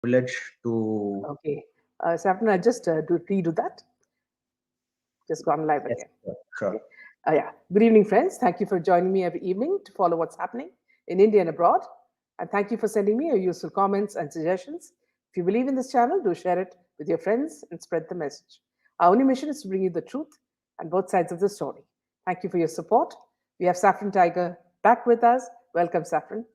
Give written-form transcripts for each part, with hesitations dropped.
privilege to. Okay. Saffron, I just redo that. Just gone live Yes, again. sure. Okay. Yeah. Good evening, friends. Thank you for joining me every evening to follow what's happening in India and abroad. And thank you for sending me your useful comments and suggestions. If you believe in this channel, do share it with your friends and spread the message. Our only mission is to bring you the truth and both sides of the story. Thank you for your support. We have Saffron Tiger back with us. Welcome, Saffron.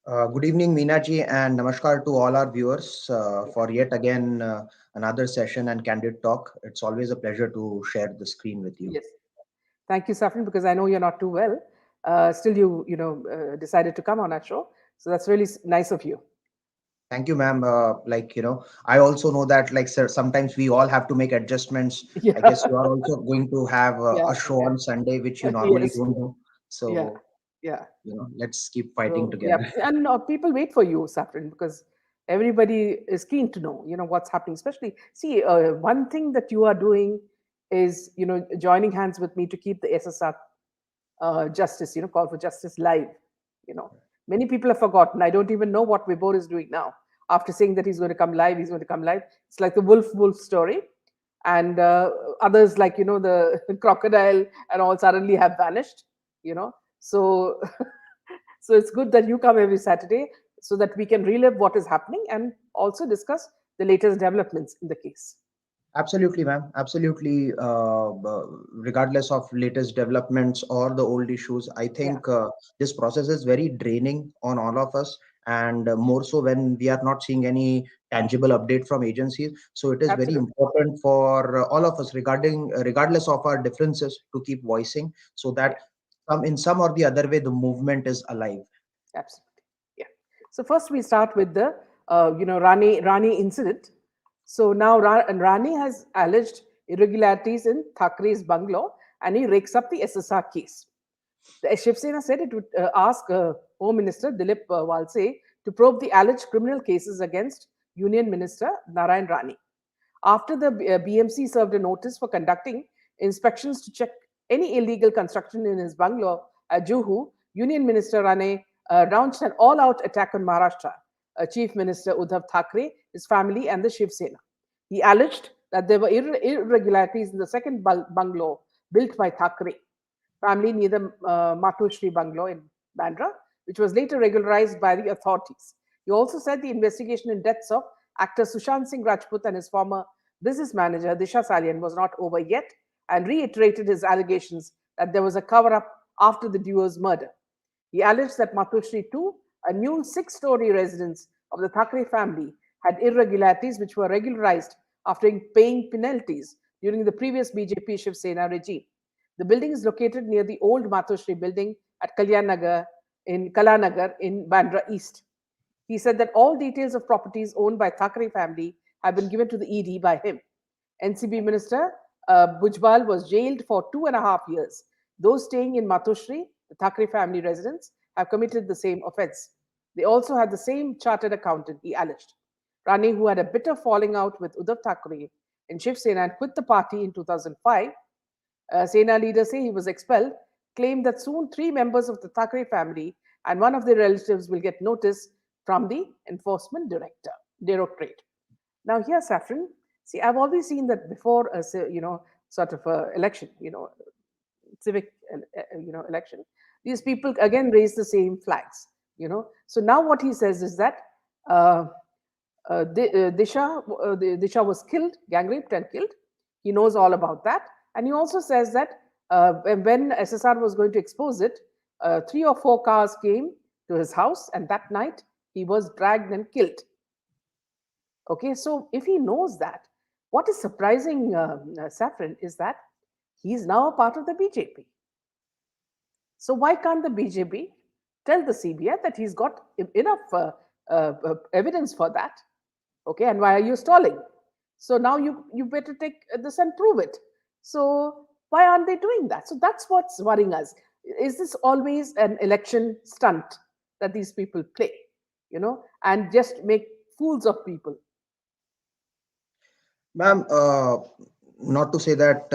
Good evening, Meenaji, and namaskar to all our viewers Yeah. for yet again another session and candid talk. It's always a pleasure to share the screen with you. Yes. Thank you, Saffron, because I know you're not too well. Still, decided to come on our show. So that's really nice of you. Thank you, ma'am. I also know that, like, sir, sometimes we all have to make adjustments. I Yeah. guess you are also going to have Yeah. a show Yeah. on Sunday, which you normally Yes. don't do. Yeah. So, Yeah. let's keep fighting So yeah, together. and people wait for you, Saffron, because everybody is keen to know, what's happening. Especially, see, one thing that you are doing is, joining hands with me to keep the SSR justice, call for justice live. You know, many people have forgotten. I don't even know what Vibor is doing now. After saying that he's going to come live, he's going to come live. It's like the wolf story, and others like the crocodile and all suddenly have vanished. So so it's good that you come every Saturday so that we can relive what is happening and also discuss the latest developments in the case. Absolutely, ma'am. Absolutely. Regardless of latest developments or the old issues, I Yeah, think this process is very draining on all of us, and more so when we are not seeing any tangible update from agencies. So it is very absolutely. important for all of us, regardless of our differences, to keep voicing so Yeah, that in some or the other way the movement is alive. absolutely. Yeah. So first we start with the Rani incident. So now Rani has alleged irregularities in Thakre's bungalow and he rakes up the SSR case. The Shiv Sena said it would ask Home Minister Dilip Walse to probe the alleged criminal cases against Union Minister Narayan Rane. After the BMC served a notice for conducting inspections to check any illegal construction in his bungalow at Juhu, Union Minister Rane launched an all out attack on Maharashtra, Chief Minister Uddhav Thackeray, his family, and the Shiv Sena. He alleged that there were irregularities in the second bungalow built by Thackeray family near the Matushri bungalow in Bandra, which was later regularized by the authorities. He also said the investigation in deaths of actor Sushant Singh Rajput and his former business manager Disha Salian was not over yet and reiterated his allegations that there was a cover up after the duo's murder. He alleged that Matushri too, a new six-story residence of the Thackeray family, had irregularities which were regularized after paying penalties during the previous BJP Shiv Sena regime. The building is located near the old Matushri building at Kalanagar in Bandra East. He said that all details of properties owned by Thackeray family have been given to the ED by him. NCB Minister Bhujbal was jailed for 2.5 years. Those staying in Matushri, the Thackeray family residence, have committed the same offense. They also had the same chartered accountant, he alleged. Rani, who had a bitter falling out with Uddhav Thackeray in Shiv Sena and quit the party in 2005, Sena leaders say he was expelled, claimed that soon three members of the Thackeray family and one of their relatives will get notice from the enforcement directorate. Now, here, Saffron, see, I've always seen that before a sort of election, civic, election, these people again raise the same flags. So now what he says is that uh, Disha was killed, gang raped and killed. He knows all about that. And he also says that when SSR was going to expose it, 3 or 4 cars came to his house, and that night he was dragged and killed. Okay, so if he knows that, what is surprising, Saffron, is that he's now a part of the BJP. So why can't the BJP tell the CBI that he's got enough evidence for that? Okay, and why are you stalling? So now you better take this and prove it. So why aren't they doing that? So that's what's worrying us. Is this always an election stunt that these people play, and just make fools of people? Ma'am, not to say that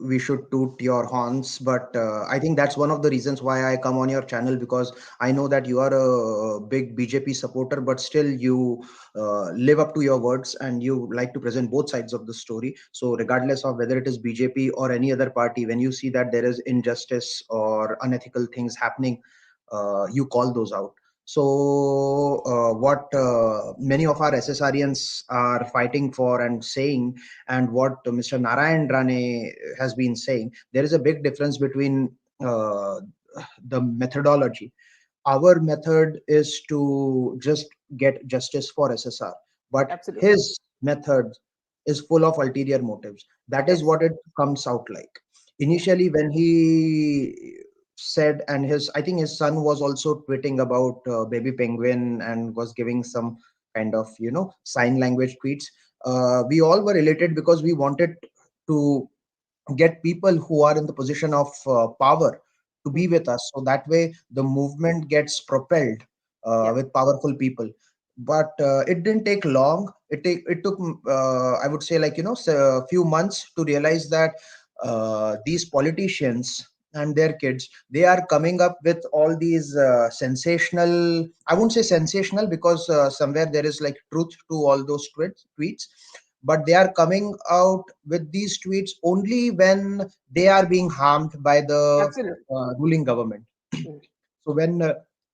we should toot your horns, but I think that's one of the reasons why I come on your channel, because I know that you are a big BJP supporter, but still you live up to your words and you like to present both sides of the story. So, regardless of whether it is BJP or any other party, when you see that there is injustice or unethical things happening, you call those out. So, what many of our SSRians are fighting for and saying, and what Mr. Narayan Rane has been saying, there is a big difference between uh, the methodology. Our method is to just get justice for SSR, but Absolutely. his method is full of ulterior motives. That is Yes. what it comes out like. Yeah. Initially, when he said, and his, I think his son was also tweeting about baby penguin and was giving some kind of, sign language tweets. We all were elated because we wanted to get people who are in the position of power to Hmm. be with us, so that way the movement gets propelled Yeah. with powerful people. But it didn't take long. It took I would say, like, a few months to realize that these politicians and their kids, they are coming up with all these sensational, I won't say sensational, because somewhere there is like truth to all those tweets, but they are coming out with these tweets only when they are being harmed by the Absolutely. ruling government. Mm. So when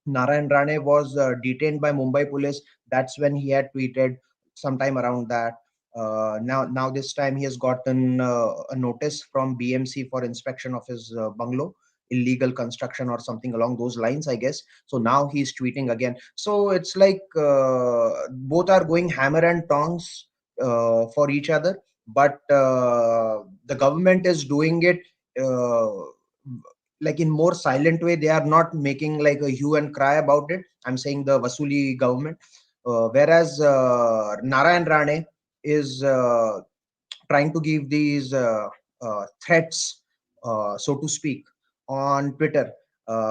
Narayan Rane was detained by Mumbai police, that's when he had tweeted sometime around that. Now this time he has gotten a notice from BMC for inspection of his bungalow, illegal construction or something along those lines, I guess. So now he's tweeting again. So it's like both are going hammer and tongs for each other, but the government is doing it. Like in more silent way. They are not making like a hue and cry about it. I'm saying the Vasuli government, whereas Narayan Rane is trying to give these threats, so to speak, on Twitter,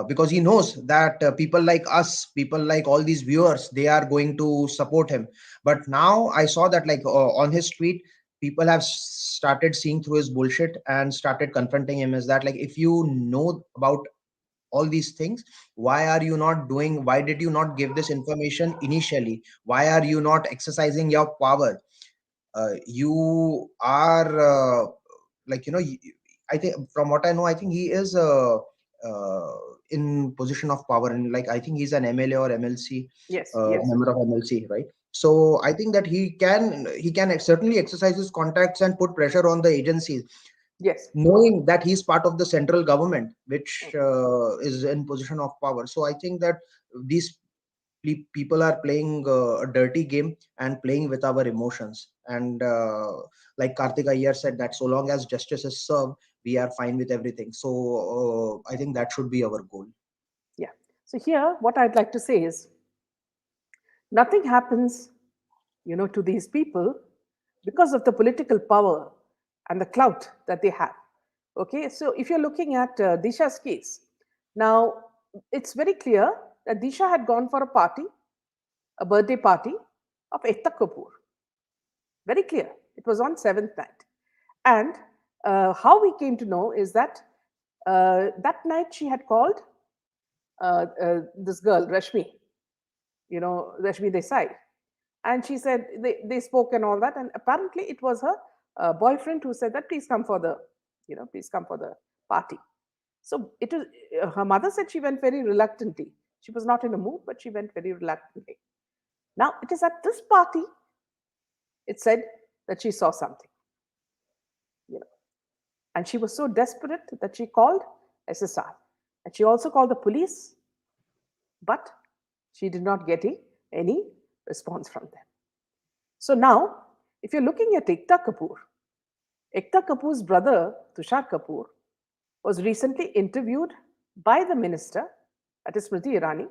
because he knows that people like us, people like all these viewers, they are going to support him. But now I saw that, like, on his tweet, people have started seeing through his bullshit and started confronting him. Is that, like, if you know about all these things, why are you not doing, why did you not give this information initially, why are you not exercising your power? You are like, I think, from what I know, I think he is uh, in position of power, and like I think he's an MLA or MLC, Yes. Yes. member of MLC, right? So I think that he can certainly exercise his contacts and put pressure on the agencies, Yes. knowing that he's part of the central government, which Mm. is in position of power. So I think that these people are playing a dirty game and playing with our emotions. And like Karthik Iyer said, that so long as justice is served, we are fine with everything. So I think that should be our goal. Yeah. So here, what I'd like to say is nothing happens, to these people because of the political power and the clout that they have. Okay, so if you're looking at Disha's case, now it's very clear that Disha had gone for a party, a birthday party of Ekta Kapoor. Very clear. It was on seventh night. And how we came to know is that that night she had called this girl, Rashmi, Rashmi Desai. And she said they spoke and all that. And apparently it was her boyfriend who said that, please come for the, please come for the party. So it was, her mother said she went very reluctantly. She was not in a mood, but she went very reluctantly. Now, it is at this party, it said that she saw something, you know. And she was so desperate that she called SSR. And she also called the police, but she did not get any response from them. So now, if you're looking at Ekta Kapoor's brother, Tushar Kapoor, was recently interviewed by the minister, that is Smriti Irani,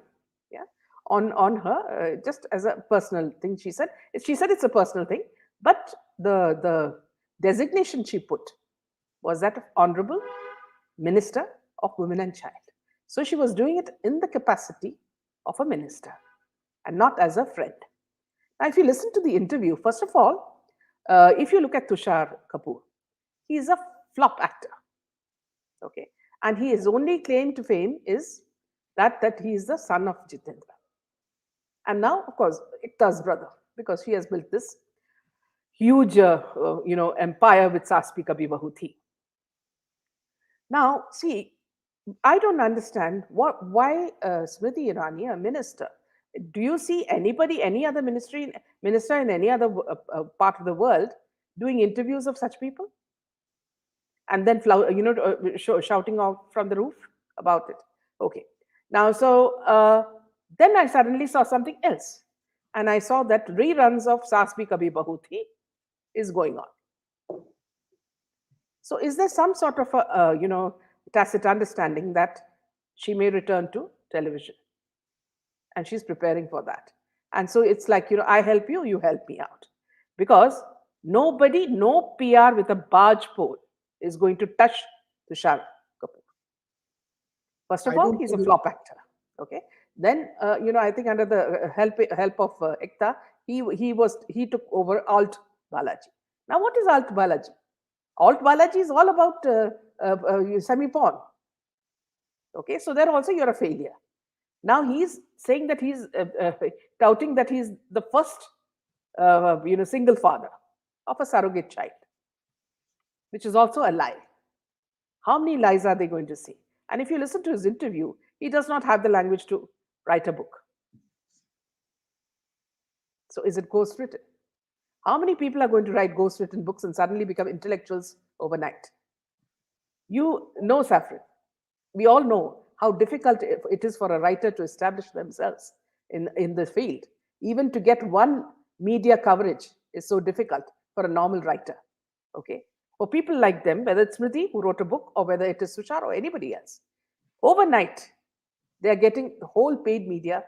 yeah, on her, just as a personal thing. She said it's a personal thing, but the designation she put was that of Honorable Minister of Women and Child. So she was doing it in the capacity of a minister and not as a friend. Now, if you listen to the interview, first of all, if you look at Tushar Kapoor, he is a flop actor. Okay, and his only claim to fame is that he is the son of Jitendra. And now, of course, Ekta's brother, because he has built this huge, empire with Saspi Kabhi Bahu Thi. Now, see, I don't understand why Smriti Irani, a minister, do you see anybody, any other minister in any other part of the world doing interviews of such people? And then, shouting out from the roof about it. Okay. Now, so then I suddenly saw something else. And I saw that reruns of Saas Bhi Kabhi Bahu Thi is going on. So is there some sort of a, tacit understanding that she may return to television? And she's preparing for that. And so it's like, I help you, you help me out. Because nobody, no PR with a barge pole is going to touch Tushar Kapoor. First of I all, don't he's a think flop actor. Okay. Then, I think under the help of Ekta, he took over Alt Balaji. Now, what is Alt Balaji? Alt Balaji is all about semi-porn. Okay, so there also you're a failure. Now he's saying that he's touting that he's the first, single father of a surrogate child, which is also a lie. How many lies are they going to say? And if you listen to his interview, he does not have the language to write a book. So is it ghost written? How many people are going to write ghost written books and suddenly become intellectuals overnight? You know, Saffron, we all know how difficult it is for a writer to establish themselves in the field. Even to get one media coverage is so difficult for a normal writer. Okay. For people like them, whether it's Smriti who wrote a book or whether it is Sushant or anybody else, overnight, they are getting the whole paid media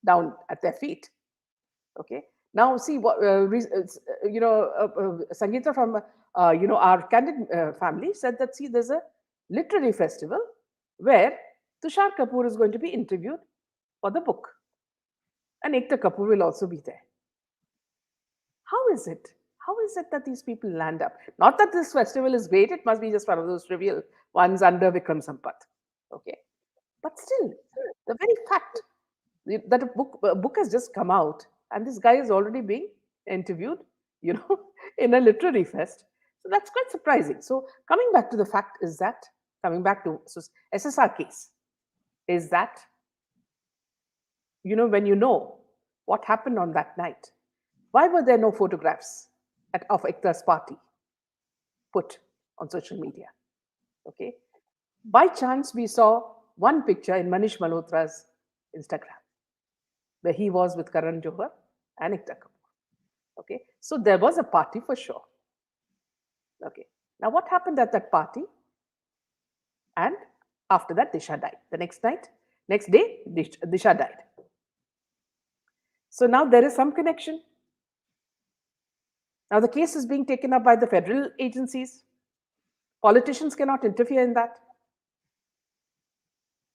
down at their feet. Okay. Now, see what Sangeeta from our candid family said that see, there's a literary festival where Tushar Kapoor is going to be interviewed for the book, and Ekta Kapoor will also be there. How is it? How is it that these people land up? Not that this festival is great; it must be just one of those trivial ones under Vikram Sampath. Okay, but still, the very fact that a book has just come out and this guy is already being interviewed, in a literary fest. So that's quite surprising. So coming back to the fact is that, coming back to SSR case, is that, when you know what happened on that night, why were there no photographs of Ekta's party put on social media? Okay. By chance, we saw one picture in Manish Malhotra's Instagram, where he was with Karan Johar and Ekta Kapoor. Okay, so there was a party for sure. Okay, now what happened at that party? And after that, Disha died. The next day, Disha died. So now there is some connection. Now the case is being taken up by the federal agencies. Politicians cannot interfere in that.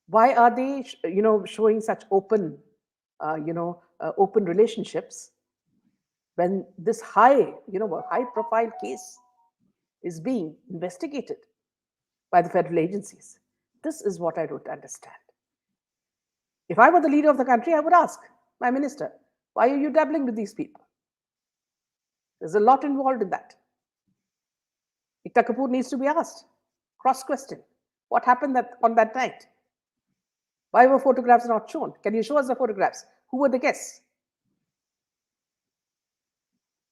Why are they, showing such open, open relationships when this high-profile case is being investigated by the federal agencies? This is what I don't understand. If I were the leader of the country, I would ask my minister, why are you dabbling with these people? There's a lot involved in that. Ekta Kapoor needs to be asked, cross-questioned. What happened on that night? Why were photographs not shown? Can you show us the photographs? Who were the guests?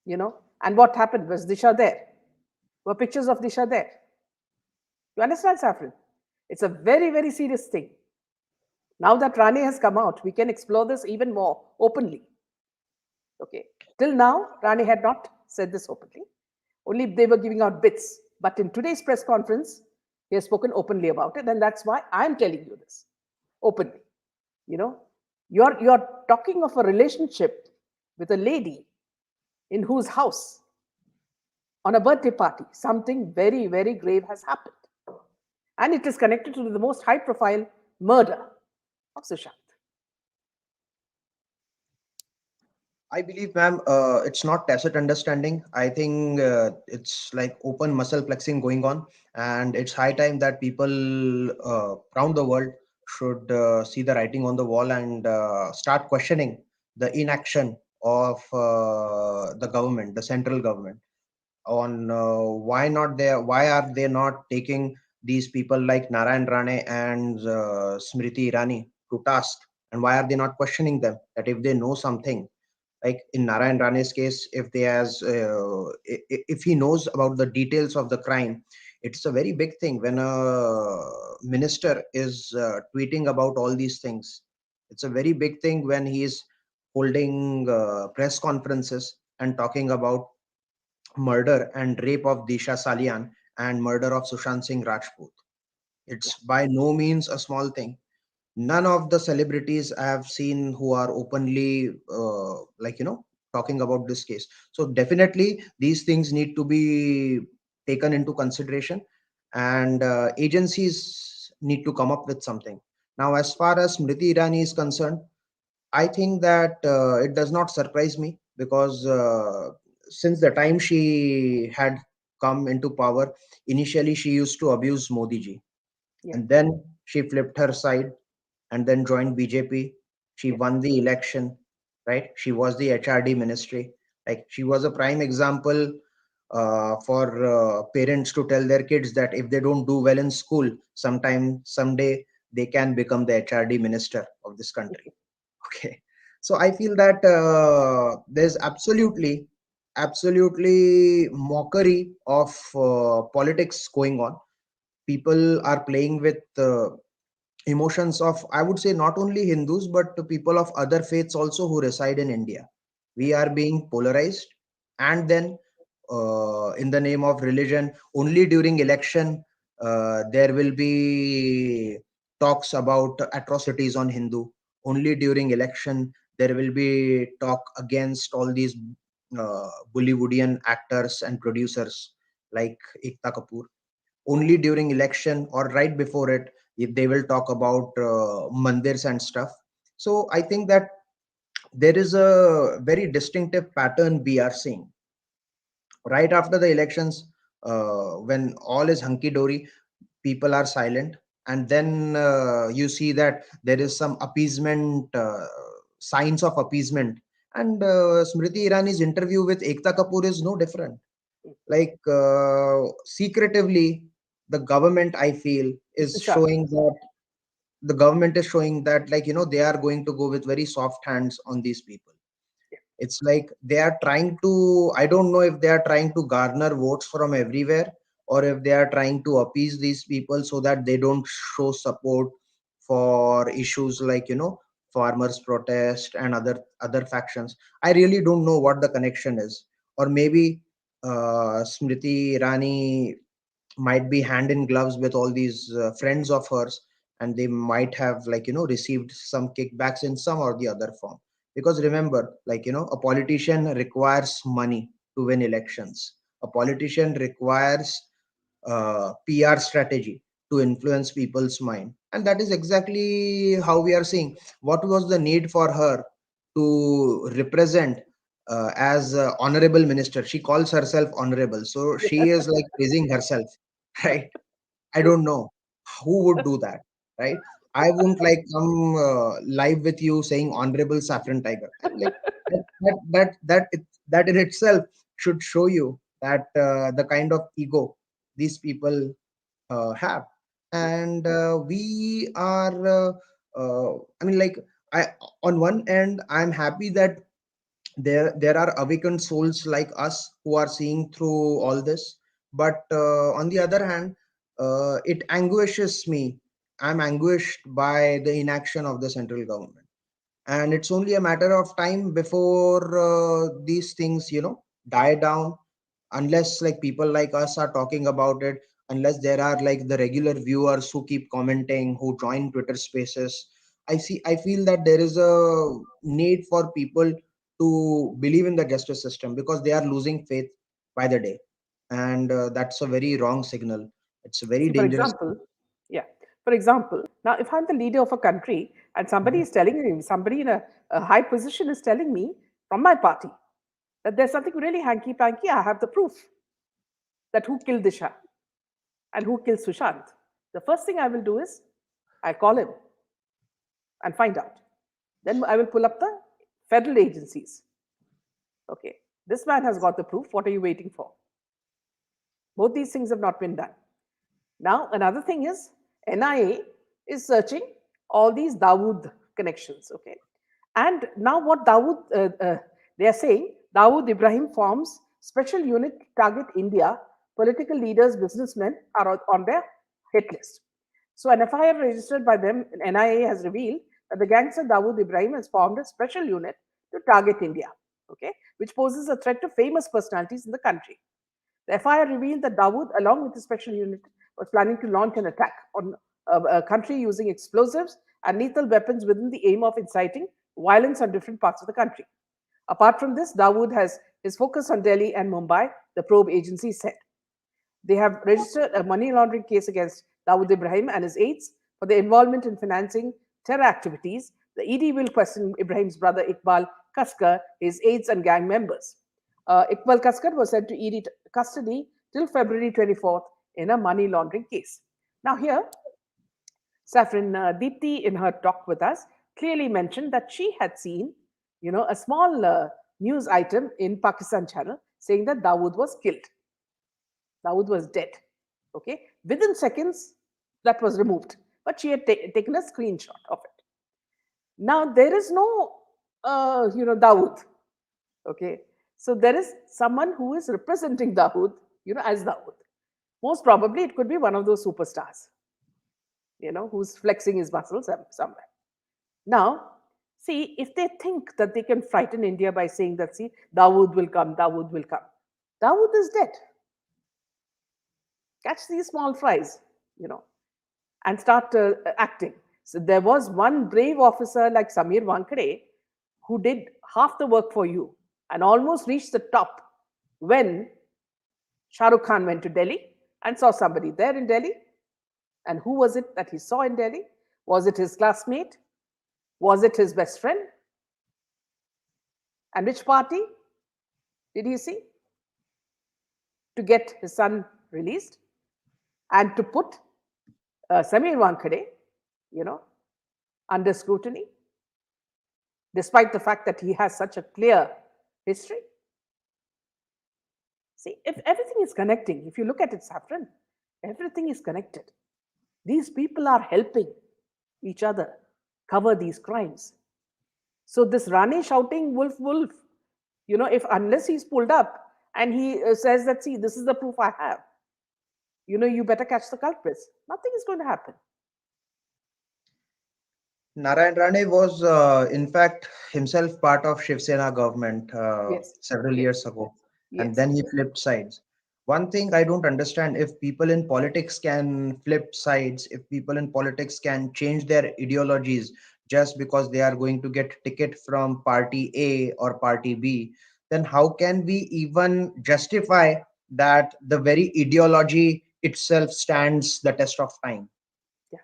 And what happened? Was Disha there? Were pictures of Disha there? You understand, Saffron? It's a very, very serious thing. Now that Rane has come out, we can explore this even more openly. Okay. Till now, Rane had not said this openly. Only they were giving out bits. But in today's press conference, he has spoken openly about it. And that's why I'm telling you this openly. You're talking of a relationship with a lady in whose house, on a birthday party, something very, very grave has happened. And it is connected to the most high-profile murder of Sushant. I believe, ma'am, it's not tacit understanding. I think it's like open muscle flexing going on, and it's high time that people around the world should see the writing on the wall and start questioning the inaction of the government, the central government, on why are they not taking these people like Narayan Rane and Smriti Irani to task, and why are they not questioning them that if they know something, like in Narayan Rane's case, if they has if he knows about the details of the crime, it's a very big thing when a minister is tweeting about all these things. It's a very big thing when he is holding press conferences and talking about murder and rape of Disha Salian and murder of Sushant Singh Rajput. Yeah. It's by no means a small thing. None of the celebrities I have seen who are openly talking about this case. So definitely these things need to be taken into consideration, and agencies need to come up with something. Now, as far as Smriti Irani is concerned, I think that it does not surprise me because since the time she had come into power, initially she used to abuse Modi ji, Yeah. and then she flipped her side and then joined BJP. She Yeah. won the election, right? She was the HRD ministry. Like she was a prime example for parents to tell their kids that if they don't do well in school, someday, they can become the HRD minister of this country. Okay. So I feel that there's absolutely mockery of politics going on. People are playing with emotions of, I would say, not only Hindus but the people of other faiths also who reside in India. We are being polarized, and then in the name of religion, only during election there will be talks about atrocities on Hindu. Only during election there will be talk against all these Bollywoodian actors and producers like Ekta Kapoor. Only during election or right before it, if they will talk about mandirs and stuff. So I think that there is a very distinctive pattern we are seeing right after the elections. When all is hunky dory, people are silent, and then you see that there is some appeasement, signs of appeasement. And Smriti Irani's interview with Ekta Kapoor is no different. Like secretively, the government, I feel, is Sushant. showing that the government is showing that, like, they are going to go with very soft hands on these people. It's like they are trying to, I don't know if they are trying to garner votes from everywhere, or if they are trying to appease these people so that they don't show support for issues like, farmers protest and other factions. I really don't know what the connection is. Or maybe Smriti Irani might be hand in gloves with all these friends of hers, and they might have, like, received some kickbacks in some or the other form. Because remember, like, a politician requires money to win elections. A politician requires PR strategy to influence people's mind, and that is exactly how we are seeing. What was the need for her to represent as honorable minister? She calls herself honorable, so she is like praising herself, right? I don't know who would do that, right? I won't like come live with you saying honorable Saffron Tiger. I'm like that in itself should show you that the kind of ego these people have. And we are I mean, like, I on one end I'm happy that there are awakened souls like us who are seeing through all this. But on the other hand, it anguishes me. I'm anguished by the inaction of the central government, and it's only a matter of time before these things, die down, unless like people like us are talking about it, unless there are like the regular viewers who keep commenting, who join Twitter spaces. I feel that there is a need for people to believe in the justice system, because they are losing faith by the day. And that's a very wrong signal. It's a very See, for dangerous example, yeah, for example, now if I'm the leader of a country and somebody thing. is telling me, somebody in a high position is telling me from my party that there's something really hanky panky, I have the proof that who killed Disha and who killed Sushant. The first thing I will do is I call him and find out. Then I will pull up the federal agencies. Okay, this man has got the proof. What are you waiting for? Both these things have not been done. Now, another thing is NIA is searching all these Dawood connections. Okay, and now what they are saying Dawood Ibrahim forms special unit to target India. Political leaders, businessmen are on their hit list. So an FIR registered by them, NIA has revealed that the gangster Dawood Ibrahim has formed a special unit to target India, okay, which poses a threat to famous personalities in the country. The FIR revealed that Dawood, along with the special unit, was planning to launch an attack on a country using explosives and lethal weapons within the aim of inciting violence on different parts of the country. Apart from this, Dawood has his focus on Delhi and Mumbai, the probe agency said. They have registered a money laundering case against Dawood Ibrahim and his aides for their involvement in financing terror activities. The ED will question Ibrahim's brother Iqbal Kaskar, his aides and gang members. Iqbal Kaskar was sent to ED custody till February 24th in a money laundering case. Now here, Saffron Deepthi, in her talk with us, clearly mentioned that she had seen, a small news item in Pakistan channel saying that Dawood was killed. Dawood was dead. Okay, within seconds that was removed, but she had taken a screenshot of it. Now there is no, Dawood. Okay, so there is someone who is representing Dawood, as Dawood. Most probably it could be one of those superstars, who's flexing his muscles somewhere. Now, see, if they think that they can frighten India by saying that, see, Dawood will come, Dawood will come. Dawood is dead. Catch these small fries, and start acting. So there was one brave officer like Samir Wankade who did half the work for you and almost reached the top when Shah Rukh Khan went to Delhi and saw somebody there in Delhi. And who was it that he saw in Delhi? Was it his classmate? Was it his best friend? And which party did he see to get his son released? And to put Samir Wankade, under scrutiny, despite the fact that he has such a clear history. See, if everything is connecting, if you look at it, Saffron, everything is connected. These people are helping each other cover these crimes. So this Rane shouting, wolf, wolf, if unless he's pulled up and he says that, see, this is the proof I have, you better catch the culprits. Nothing is going to happen. Narayan Rane was, in fact, himself part of Shiv Sena government Yes. several years ago, and Yes. then he flipped sides. One thing I don't understand: if people in politics can flip sides, if people in politics can change their ideologies just because they are going to get ticket from party A or party B, then how can we even justify that the very ideology itself stands the test of time? Yeah.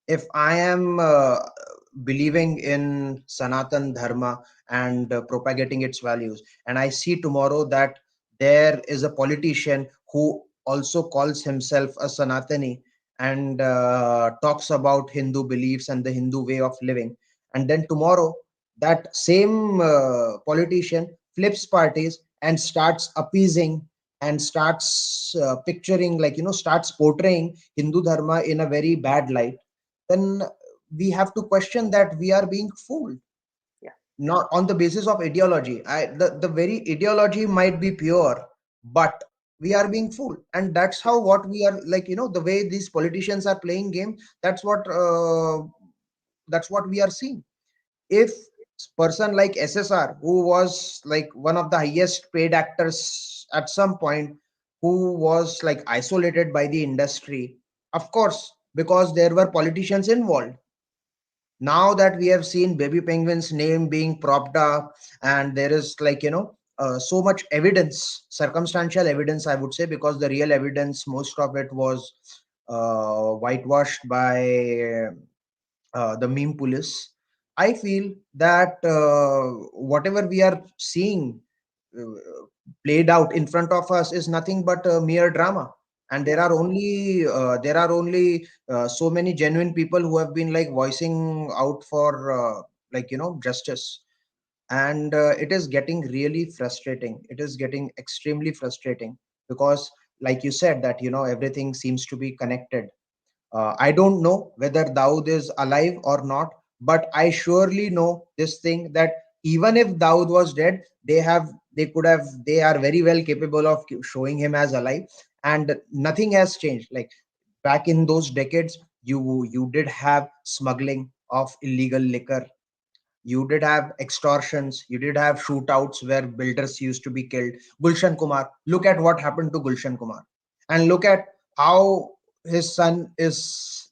If I am believing in Sanatan Dharma and propagating its values, and I see tomorrow that there is a politician who also calls himself a Sanatani and talks about Hindu beliefs and the Hindu way of living, and then tomorrow that same politician flips parties and starts appeasing and starts picturing, like, starts portraying Hindu Dharma in a very bad light, then we have to question that we are being fooled. Yeah. Not on the basis of ideology. The very ideology might be pure, but we are being fooled, and that's how what we are, like, the way these politicians are playing game. That's what we are seeing. If person like SSR, who was like one of the highest paid actors at some point, who was like isolated by the industry, of course, because there were politicians involved. Now that we have seen Baby Penguin's name being propped up, and there is, like, so much evidence, circumstantial evidence, I would say, because the real evidence, most of it was whitewashed by the meme police. I feel that whatever we are seeing uh, played out in front of us is nothing but a mere drama. And Yeah. there are only so many genuine people who have been like voicing out for justice. And it is getting really frustrating. It is getting extremely frustrating because, like you said, that everything seems to be connected. I don't know whether Daud is alive or not, but I surely know this thing that even if Daud was dead, they are very well capable of showing him as alive, and nothing has changed. Like back in those decades, you did have smuggling of illegal liquor, you did have extortions, you did have shootouts where builders used to be killed. Gulshan Kumar, look at what happened to Gulshan Kumar, and look at how his son is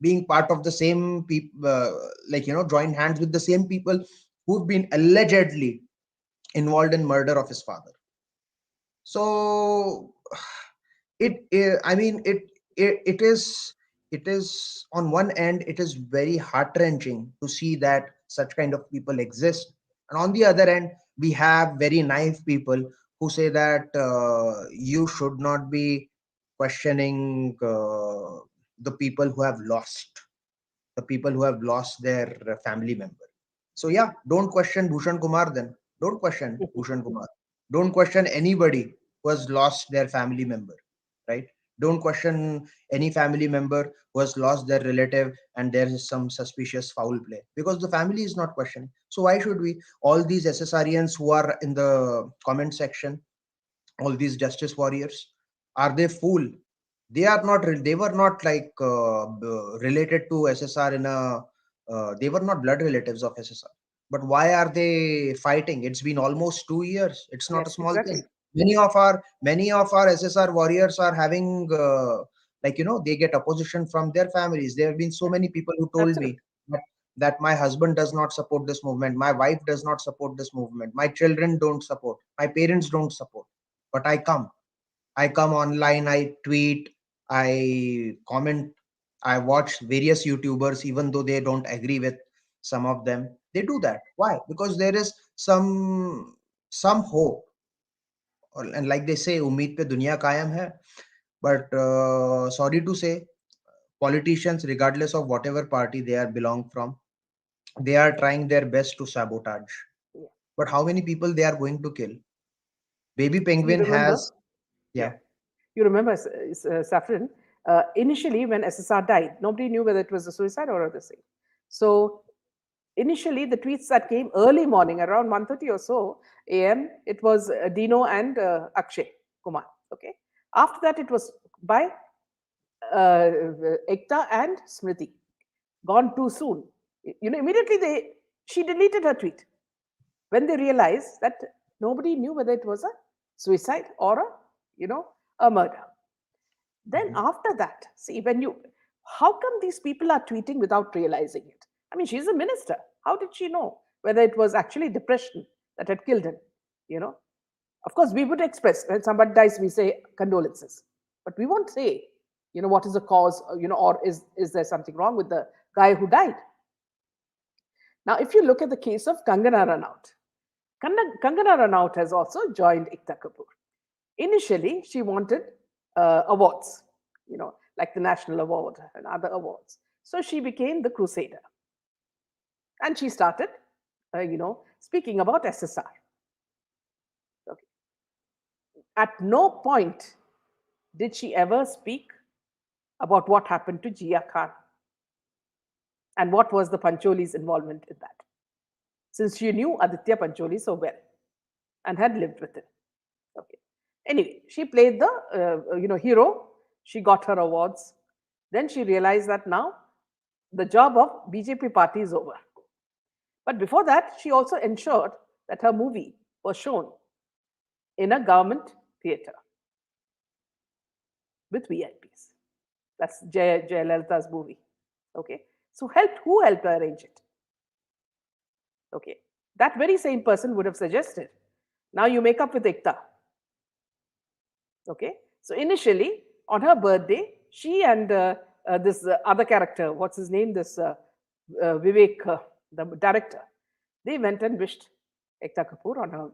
being part of the same people, join hands with the same people who've been allegedly involved in murder of his father. So I mean it is on one end it is very heart wrenching to see that such kind of people exist, and on the other end we have very naive people who say that you should not be questioning the people who have their family member. So yeah, don't question Bhushan Kumar then. Don't question Bhushan Kumar. Don't question anybody who has lost their family member, right? Don't question any family member who has lost their relative and there is some suspicious foul play because the family is not questioning. So why should we? All these SSRians who are in the comment section, all these justice warriors, are they fool? They are not they were not like related to ssr in a they were not blood relatives of ssr, but why are they fighting? It's been almost 2 years. It's not a Yes, small thing. exactly. Many of our ssr warriors are having they get opposition from their families. There have been so Yeah, many people who told me absolutely. that, my husband does not support this movement, my wife does not support this movement, my children don't support, my parents don't support, but I come online, I tweet, I comment, I watch various YouTubers, even though they don't agree with some of them. They do that. Why? Because there is some hope, and like they say, "Umeed pe dunya kayam hai." But sorry to say, politicians, regardless of whatever party they are belong from, they are trying their best to sabotage. Yeah. But how many people they are going to kill? Baby So you Penguin remember, has, yeah, yeah. you remember, Saffron, initially when SSR died, nobody knew whether it was a suicide or a thing. So initially, the tweets that came early morning, around 1:30 or so a.m., it was Dino and Akshay Kumar. Okay. After that, it was by uh, Ekta and Smriti. Gone too soon. Immediately she deleted her tweet when they realized that nobody knew whether it was a suicide or you know, a murder. Then Mhm. after that, see, how come these people are tweeting without realizing it? I mean, she's a minister. How did she know whether it was actually depression that had killed him? You know, of course, we would express when somebody dies, we say condolences, but we won't say, what is the cause, or is there something wrong with the guy who died? Now, if you look at the case of Kangana Ranaut, Kangana Ranaut has also joined Ekta Kapoor. Initially, she wanted awards, like the National Award and other awards. So she became the crusader and she started, speaking about SSR. Okay. At no point did she ever speak about what happened to Jia Khan and what was the Pancholi's involvement in that, since she knew Aditya Pancholi so well and had lived with him. Okay. Anyway, she played the hero. She got her awards. Then she realized that now the job of BJP party is over. But before that, she also ensured that her movie was shown in a government theatre with VIPs. That's Jayalalitha's movie. Okay. So who helped her arrange it? Okay. That very same person would have suggested, now you make up with Ekta. Okay. So initially, on her birthday, she and this other character, what's his name? This Vivek. the director, they went and wished Ekta Kapoor on her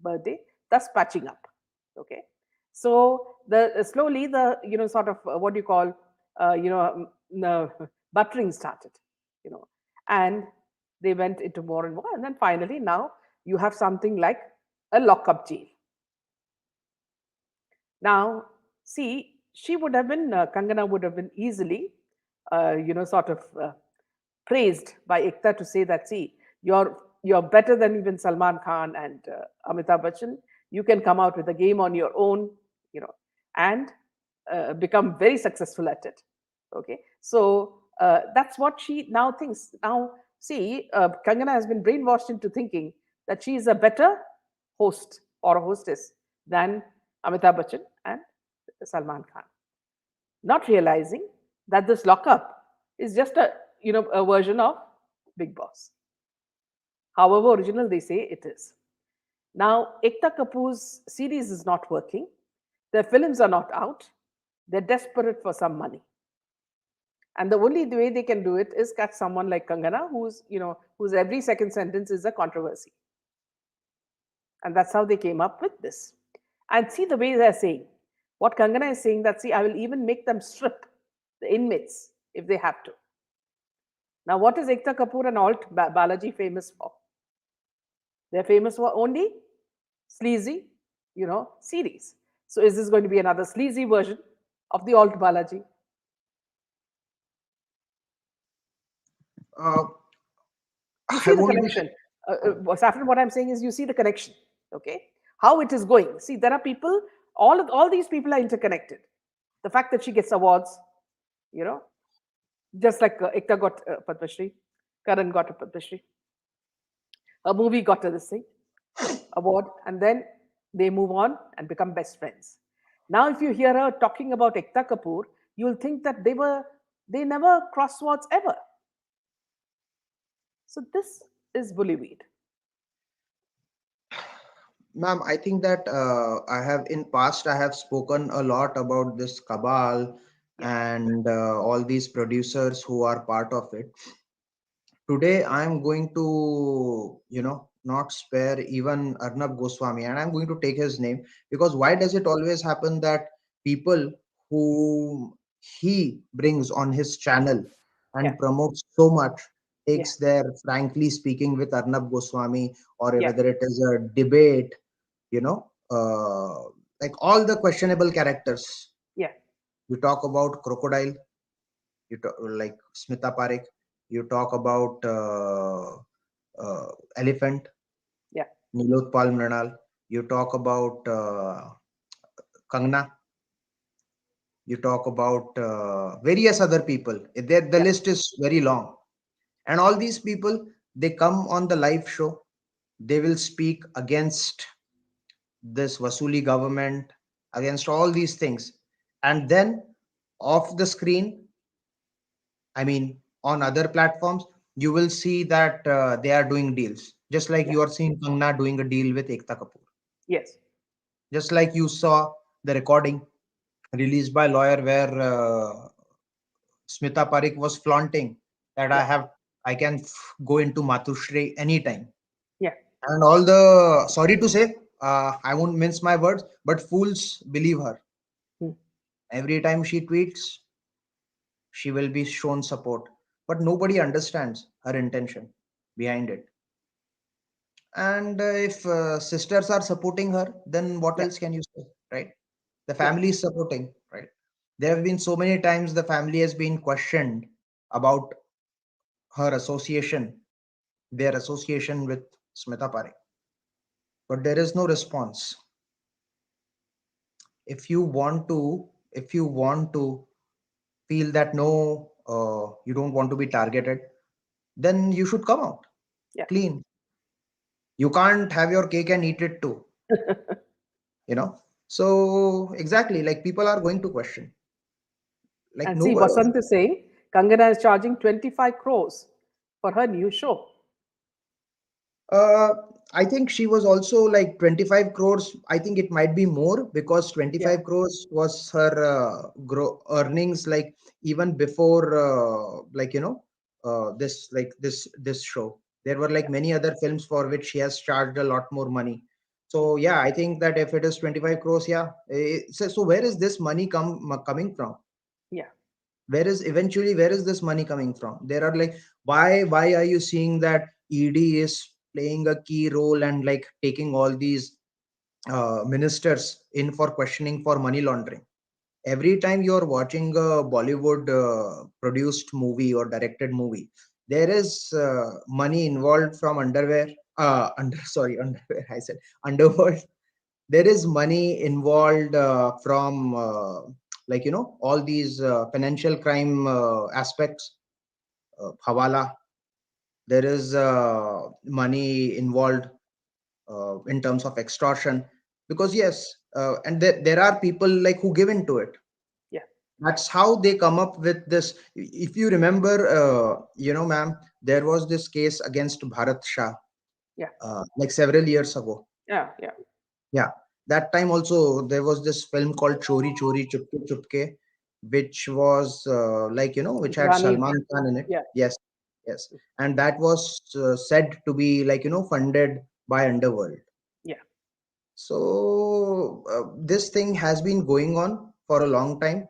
birthday, thus patching up. Okay, so the slowly the sort of what do you call the buttering started, you know, and they went into more and more, and then finally now you have something like a lockup jail. Now, see, she would have been Kangana would have been easily, sort of praised by Ekta to say that, see, you're better than even Salman Khan and Amitabh Bachchan. You can come out with a game on your own, and become very successful at it. Okay, so that's what she now thinks. Now, see, Kangana has been brainwashed into thinking that she is a better host or a hostess than Amitabh Bachchan and Salman Khan, not realizing that this lockup is just a version of Big Boss. However original they say it is. Now, Ekta Kapoor's series is not working. Their films are not out. They're desperate for some money. And the only way they can do it is catch someone like Kangana, whose every second sentence is a controversy. And that's how they came up with this. And see the way they're saying. What Kangana is saying that, see, I will even make them strip the inmates if they have to. Now, what is Ekta Kapoor and Alt Balaji famous for? They're famous for only sleazy, series. So is this going to be another sleazy version of the Alt Balaji? uh, You I see the won't be. connection. Saffron, what I'm saying is you see the connection. Okay, how it is going. See, there are people. All these people are interconnected. The fact that she gets awards, you know, just like Ekta got Padma Shri, Karan got a Padma Shri, a movie got her this thing, award, and then they move on and become best friends. Now, if you hear her talking about Ekta Kapoor, you'll think that they never cross swords ever. So this is bullyweed. Ma'am, I think that I have in past I have spoken a lot about this cabal Yeah, and all these producers who are part of it. Today, I'm going to not spare even Arnab Goswami, and I'm going to take his name because why yeah, does it always happen that people who he brings on his channel yeah, and promotes so much yeah, takes their frankly speaking with Arnab Goswami or yeah, whether it is a debate, you know, uh, like all the questionable characters. yeah, You talk about Crocodile, you talk like Smita Parekh, you talk about Elephant, yeah, Nilotpal Mrinal, you talk about Kangana, you talk about various other people. The yeah, list is very long. And all these people, they come on the live show, they will speak against this Vasuli government, against all these things. And then off the screen, I mean, on other platforms, you will see that they are doing deals. Just like yeah, you are seeing Kangana doing a deal with Ekta Kapoor. yes, Just like you saw the recording released by lawyer where Smita Parekh was flaunting that yeah, I can go into Matushri anytime. yeah, And all the sorry to say, I won't mince my words, but fools believe her. hmm, Every time she tweets, she will be shown support, but nobody understands her intention behind it. And if sisters are supporting her, then what yeah, else can you say, right? The yeah, family is supporting, right? There have been so many times the family has been questioned about her association, their association with Smita Parekh, but there is no response. If you want to, if you want to feel that no, you don't want to be targeted, then you should come out yeah. clean. You can't have your cake and eat it too, you know. So exactly, like people are going to question, like And see, nobody. Vasant is saying Kangana is charging 25 crores for her new show. Uh, I think she was also like 25 crores. I think it might be more because Yeah, 25 crores was her earnings like even before this show. There were yeah, like many other films for which she has charged a lot more money. So yeah, I think that if it is 25 crores, yeah. So where is this money coming from? yeah. Where is this money coming from? There are like, why are you seeing that ED is playing a key role and like taking all these ministers in for questioning for money laundering? Every time you're watching a Bollywood produced movie or directed movie, there is money involved from underwear, under sorry, underwear, I said underworld. There is money involved from like, all these financial crime aspects, hawala. There is money involved in terms of extortion, because yes, and there are people like who give into it. Yeah, That's how they come up with this. If you remember, ma'am, there was this case against Bharat Shah yeah, like several years ago. yeah, yeah. Yeah, that time also there was this film called Chori Chori Chupke Chupke, which was like, which had Rani, Salman Khan in it. yeah, Yes, yes, and that was said to be like, funded by Underworld. yeah. So this thing has been going on for a long time,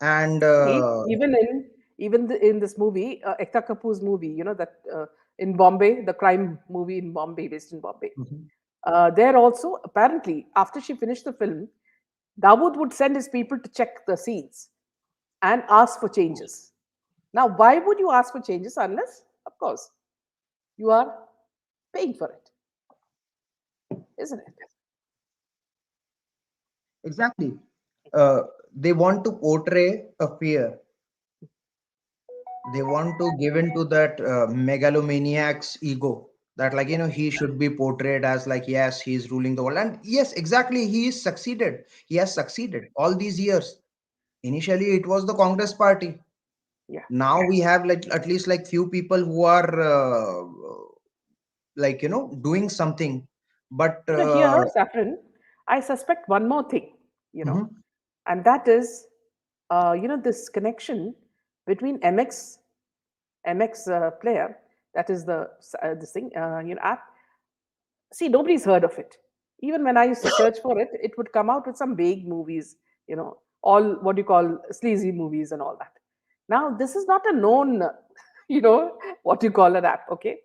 and See, in this movie, Ekta Kapoor's movie, that in Bombay, the crime movie in Bombay, based in Bombay. Mhm. There also, apparently, after she finished the film, Dawood would send his people to check the scenes and ask for changes. Now, why would you ask for changes unless, of course, you are paying for it, isn't it? Exactly. Uh, they want to portray a fear. They want to give into that megalomaniac's ego, that like, he should be portrayed as like, yes, he's ruling the world. And yes, exactly, he is succeeded. He has succeeded all these years. Initially it was the Congress party. Yeah. Now we have like at least like few people who are like, doing something. But Here, Saffron, I suspect one more thing, you know, mhm, and that is, this connection between MX player, that is the this thing, app. See, nobody's heard of it. Even when I used to search for it, it would come out with some vague movies, all what you call sleazy movies and all that. Now, this is not a known, what you call an app, okay?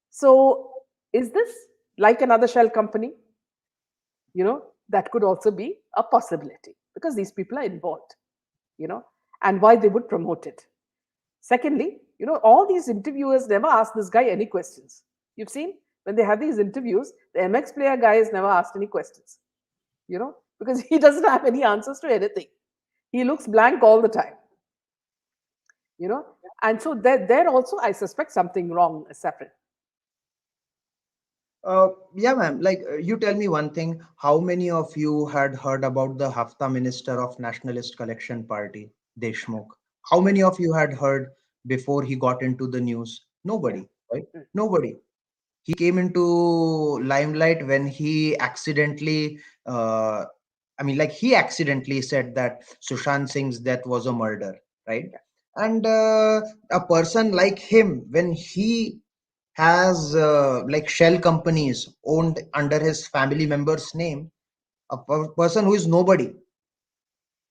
So, is this like another shell company? That could also be a possibility because these people are involved, you know, and why they would promote it. Secondly, all these interviewers never ask this guy any questions. You've seen when they have these interviews, the MX player guy is never asked any questions, because he doesn't have any answers to anything. He looks blank all the time, you know. And so there also, I suspect something wrong, separate. yeah, ma'am. Like, you tell me one thing. How many of you had heard about the Hafta Minister of Nationalist Collection Party, Deshmukh? How many of you had heard before he got into the news? Yeah. Nobody, right? Mm. Nobody. He came into limelight when he accidentally, I mean, like he accidentally said that Sushant Singh's death was a murder, right? Yeah. And a person like him, when he has like shell companies owned under his family member's name, a person who is nobody,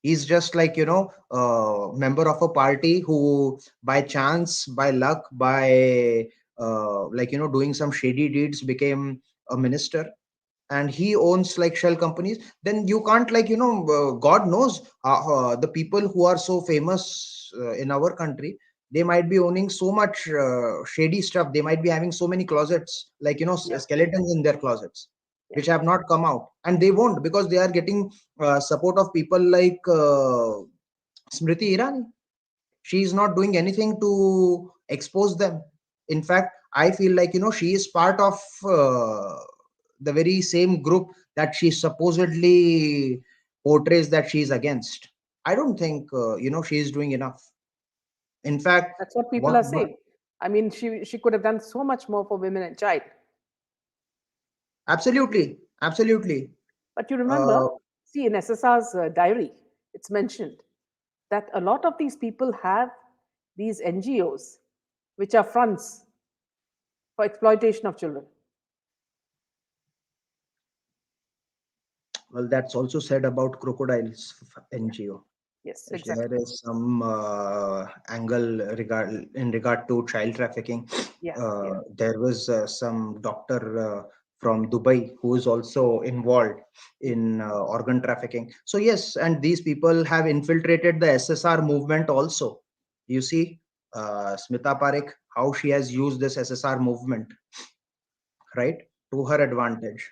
he's just like, member of a party who by chance, by luck, by like, doing some shady deeds became a minister, and he owns like shell companies. Then you can't like, god knows the people who are so famous in our country, they might be owning so much shady stuff. They might be having so many closets, like, Yeah. skeletons in their closets, Yeah. which have not come out, and they won't, because they are getting support of people like Smriti Irani. She is not doing anything to expose them. In fact, I feel like, she is part of the very same group that she supposedly portrays that she is against. I don't think she is doing enough. In fact, That's what people what, are saying. I mean, she could have done so much more for women and child. absolutely, absolutely. But you uh, remember, see, in SSR's diary, it's mentioned that a lot of these people have these NGOs, which are fronts, for exploitation of children. Well, that's also said about Crocodiles Yeah. NGO. Yes, There exactly. is some angle in regard to child trafficking. Yeah, yeah, There was some doctor from Dubai who is also involved mm, in organ trafficking. So yes, and these people have infiltrated the SSR movement also. You see, Smita Parekh, how she has used this SSR movement, right, to her advantage.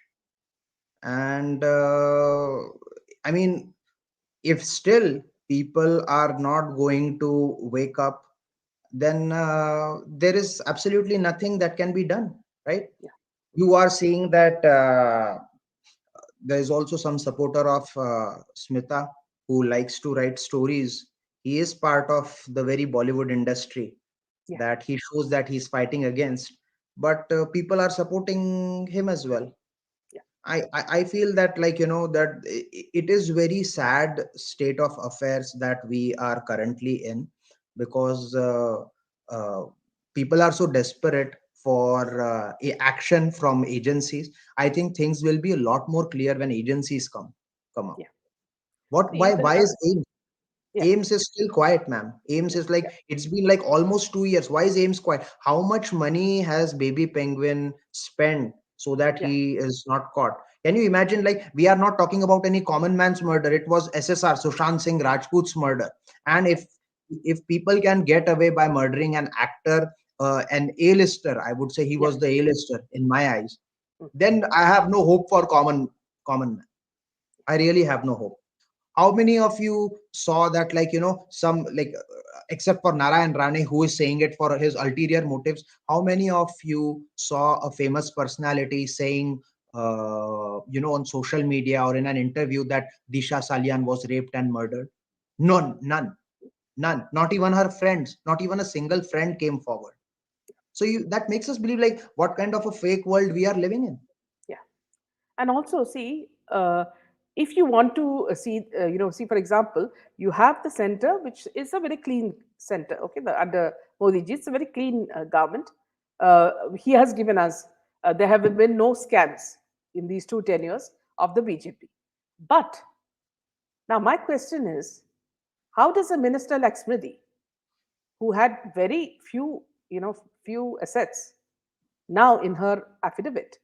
And I mean, if still people are not going to wake up, then there is absolutely nothing that can be done, right? yeah, You are seeing that there is also some supporter of Smita who likes to write stories. He is part of the very Bollywood industry yeah, that he shows that he's fighting against, but people are supporting him as well. yeah, I feel that, like, that it is very sad state of affairs that we are currently in, because uh, people are so desperate for action from agencies. I think things will be a lot more clear when agencies come up. yeah. What? See, Why is yeah, Ames is still quiet, ma'am? Ames yeah, is like, yeah, it's been like almost 2 years. Why is Ames quiet? How much money has Baby Penguin spent so that yeah, he is not caught? Can you imagine? Like, we are not talking about any common man's murder. It was SSR, Sushant Singh Rajput's murder. And yeah, if people can get away by murdering an actor, an A-lister, I would say he yeah, was the A-lister in my eyes, mm, then I have no hope for common man. I really have no hope. How many of you saw that, like, some, like, except for Narayan Rane, who is saying it for his ulterior motives, how many of you saw a famous personality saying, on social media or in an interview, that Disha Salian was raped and murdered? None, not even her friends, not even a single friend came forward. So that makes us believe, like, what kind of a fake world we are living in. yeah. And also, see, if you want to see, see, for example, you have the center, which is a very clean center. Okay, under Modi ji, it's a very clean government. He has given us. There have been no scams in these two tenures of the BJP. But now my question is, how does a minister like Smriti, who had very few, few assets, now in her affidavit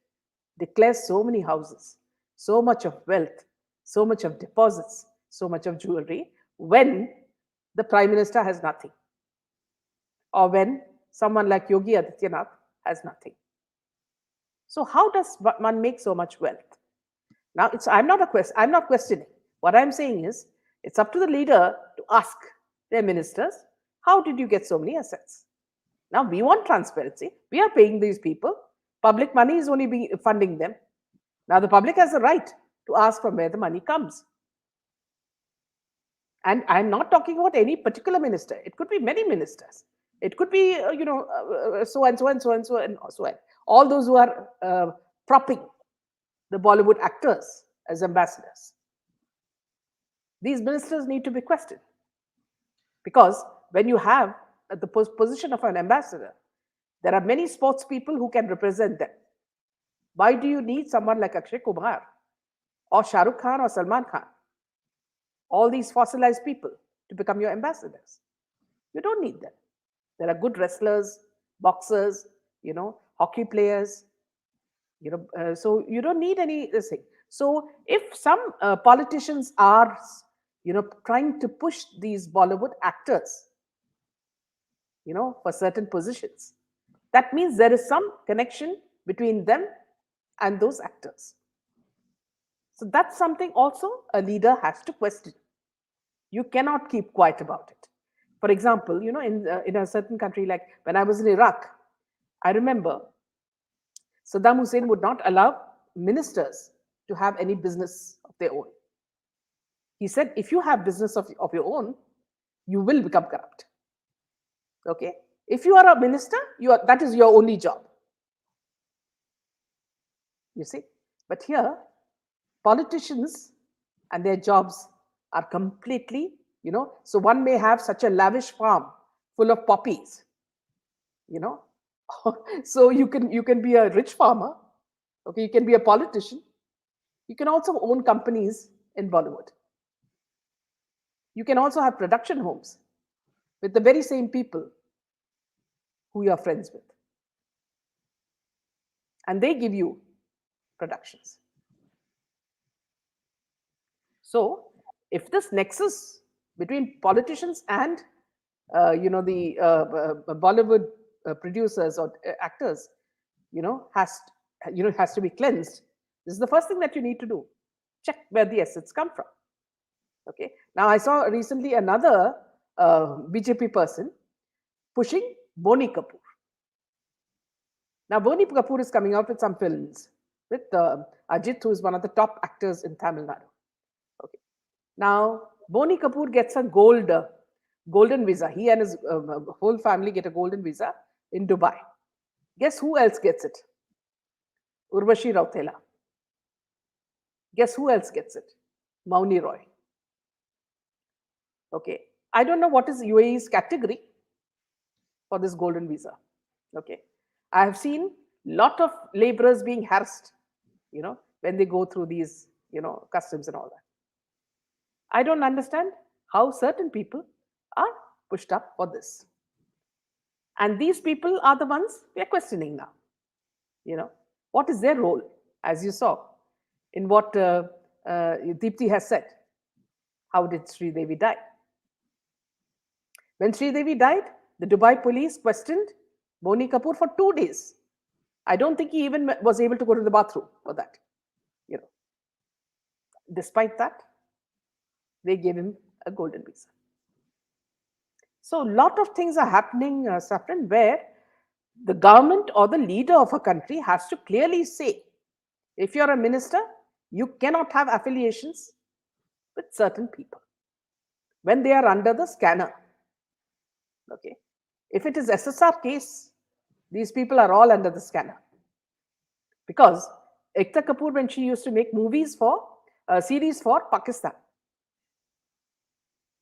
declares so many houses, so much of wealth, so much of deposits, so much of jewelry, when the prime minister has nothing, or when someone like Yogi Adityanath has nothing? So how does one make so much wealth? Now, I'm not questioning. What I'm saying is, it's up to the leader to ask their ministers, how did you get so many assets? Now we want transparency. We are paying these people. Public money is only being funding them. Now the public has the right to ask from where the money comes. And I'm not talking about any particular minister. It could be many ministers. It could be, so and so and so and so and so on. All those who are propping the Bollywood actors as ambassadors. These ministers need to be questioned, because when you have the position of an ambassador, there are many sports people who can represent them. Why do you need someone like Akshay Kumar or Shah Rukh Khan or Salman Khan, all these fossilized people, to become your ambassadors? You don't need them. There are good wrestlers, boxers, hockey players, so you don't need any this thing. So if some politicians are, trying to push these Bollywood actors, for certain positions, that means there is some connection between them and those actors. So that's something also a leader has to question. You cannot keep quiet about it. For example, in a certain country, like when I was in Iraq, I remember Saddam Hussein would not allow ministers to have any business of their own. He said, if you have business of your own, you will become corrupt. Okay? If you are a minister, that is your only job. You see? But here, politicians and their jobs are completely, so one may have such a lavish farm full of poppies, you know, So you can be a rich farmer, okay, you can be a politician, you can also own companies in Bollywood. You can also have production homes with the very same people who you are friends with, and they give you productions. So, if this nexus between politicians and the Bollywood producers or actors, has has to be cleansed. This is the first thing that you need to do. Check where the assets come from. Okay. Now, I saw recently another BJP person pushing Boni Kapoor. Now, Boni Kapoor is coming out with some films with Ajit, who is one of the top actors in Tamil Nadu. Okay. Now, Boni Kapoor gets a golden visa. He and his whole family get a golden visa in Dubai. Guess who else gets it? Urvashi Rautela. Guess who else gets it? Mauni Roy. Okay. I don't know what is UAE's category for this golden visa. Okay. I have seen lot of laborers being harassed, when they go through these, customs and all that. I don't understand how certain people are pushed up for this. And these people are the ones we are questioning now. What is their role? As you saw in what Deepthi has said. How did Sri Devi die? When Sri Devi died, the Dubai police questioned Boni Kapoor for 2 days. I don't think he even was able to go to the bathroom for that. Despite that, they gave him a golden visa. So a lot of things are happening, Saffron, where the government or the leader of a country has to clearly say, if you're a minister, you cannot have affiliations with certain people when they are under the scanner. Okay. If it is SSR case, these people are all under the scanner. Because Ekta Kapoor, when she used to make movies for, series for Pakistan,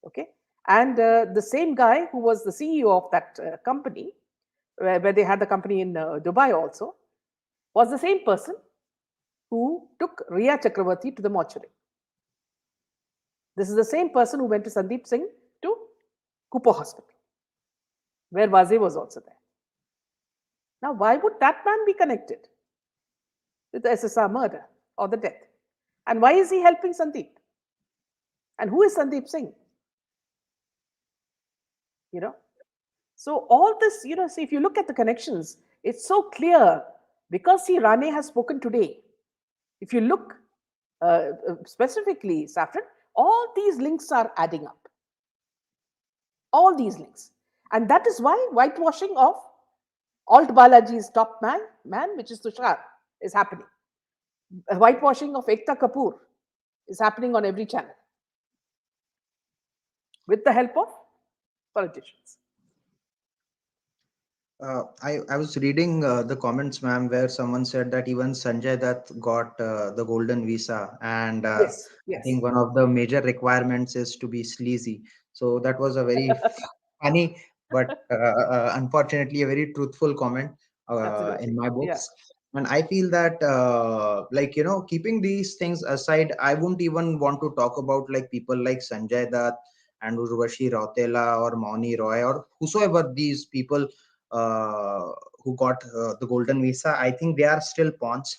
okay, and the same guy who was the CEO of that company, where they had the company in Dubai also, was the same person who took Riya Chakravarti to the mortuary. This is the same person who went to Sandeep Singh to Kupo Hospital, where Vazir was also there. Now, why would that man be connected with the SSR murder or the death? And why is he helping Sandeep? And who is Sandeep Singh? So all this, see, if you look at the connections, it's so clear because, see, Rane has spoken today. If you look specifically, Saffron, all these links are adding up. All these links. And that is why whitewashing of Alt Balaji's top man, which is Sushant, is happening. Whitewashing of Ekta Kapoor is happening on every channel with the help of politicians. I was reading the comments, ma'am, where someone said that even Sanjay Dutt got the golden visa, and Yes, I yes. think one of the major requirements is to be sleazy. So that was a very funny, but unfortunately, a very truthful comment in Absolutely. my Yeah. books. And I feel that, keeping these things aside, I wouldn't even want to talk about like people like Sanjay Dutt and Urvashi Rautela or Mauni Roy or whosoever these people who got the golden visa. I think they are still pawns.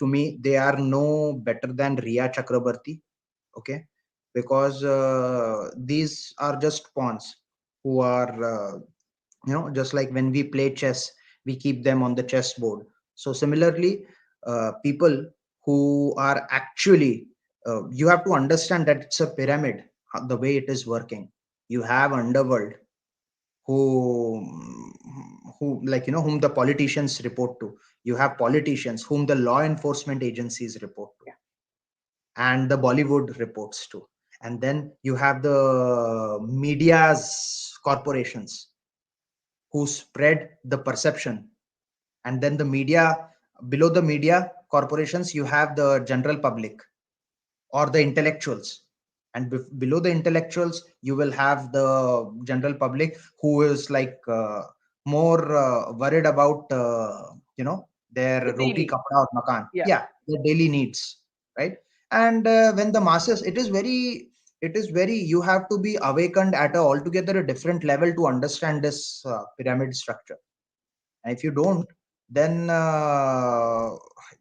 To me, they are no better than Riya Chakrabarti. Okay, because these are just pawns who are just like when we play chess, we keep them on the chessboard. So similarly, people who are actually you have to understand that it's a pyramid, the way it is working. You have Underworld, who whom the politicians report to. You have politicians whom the law enforcement agencies report to, and the Bollywood reports to. And then you have the media's corporations who spread the perception. And then the media, below the media corporations, you have the general public or the intellectuals. And below the intellectuals, you will have the general public who is like more worried about The their roti, daily. kapda, or makan. Yeah. Yeah, their daily needs, right? And when the masses, it is very, you have to be awakened at a altogether a different level to understand this pyramid structure. And if you don't, then